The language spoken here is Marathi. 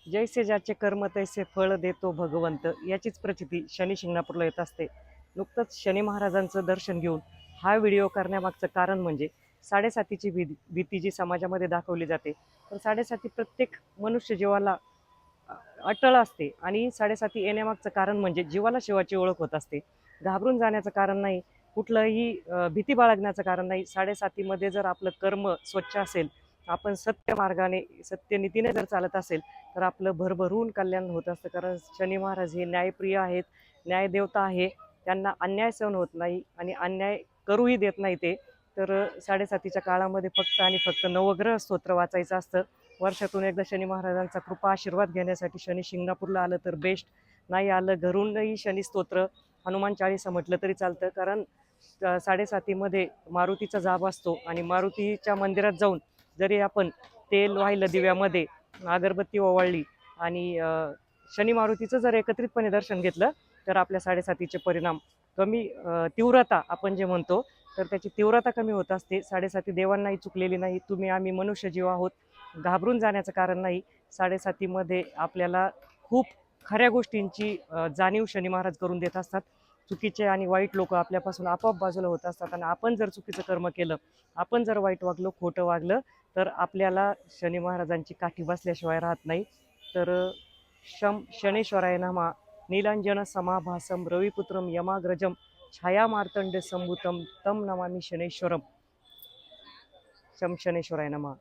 जैसे ज्याचे कर्म तैसे फळ देतो भगवंत, याचीच प्रचिती शनी शिंगणापूरला येत असते. नुकतंच शनी महाराजांचं दर्शन घेऊन हा व्हिडिओ करण्यामागचं कारण म्हणजे साडेसातीची भीती जी समाजामध्ये दाखवली जाते. तर साडेसाती प्रत्येक मनुष्य जीवाला अटळ असते आणि साडेसाती येण्यामागचं कारण म्हणजे जीवाला शिवाची ओळख होत असते. घाबरून जाण्याचं कारण नाही, कुठलंही भीती बाळगण्याचं कारण नाही. साडेसातीमध्ये जर आपलं कर्म स्वच्छ असेल, आपण सत्य मार्गाने सत्य नीतीने जर चालत असेल, तर आपलं भरभरून कल्याण होत असतं. कारण शनी महाराज हे न्यायप्रिय आहेत, न्यायदेवता आहे. त्यांना अन्याय सहन होत नाही आणि अन्याय करूही देत नाही ते. तर साडेसातीच्या काळामध्ये फक्त आणि फक्त नवग्रह स्तोत्र वाचायचं असतं. वर्षातून एकदा शनी महाराजांचा कृपा आशीर्वाद घेण्यासाठी शनी शिंगणापूरला आलं तर बेस्ट. नाही आलं घरूनही शनी स्तोत्र, हनुमान चाळीसा म्हटलं तरी चालतं. कारण साडेसातीमध्ये मारुतीचा जाप असतो आणि मारुतीच्या मंदिरात जाऊन जरी आपण तेल वाहिलं दिव्यामध्ये, अगरबत्ती ओवाळली आणि शनी मारुतीचं जर एकत्रितपणे दर्शन घेतलं, तर आपल्या साडेसातीचे परिणाम कमी, तीव्रता आपण जे म्हणतो, तर त्याची तीव्रता कमी होत असते. साडेसाती देवांनाही चुकलेली नाही. तुम्ही आम्ही मनुष्य जीव आहोत, घाबरून जाण्याचं कारण नाही. साडेसातीमध्ये आपल्याला खूप खऱ्या गोष्टींची जाणीव शनी महाराज करून देत असतात. चुकीचे आणि वाईट लोक आपल्यापासून आपोआप बाजूला होत असतात आणि आपण जर चुकीचं कर्म केलं, आपण जर वाईट वागलो, खोटं वागलं, तर आपल्याला शनी महाराजांची काठी बसल्याशिवाय राहत नाही. तर शनेश्वराय नमः. नीलांजन समाभासम रविपुत्रम यमाग्रजम छाया मार्तंड संभूतम तम नमामि शनेश्वरम. शनेश्वराय नमः.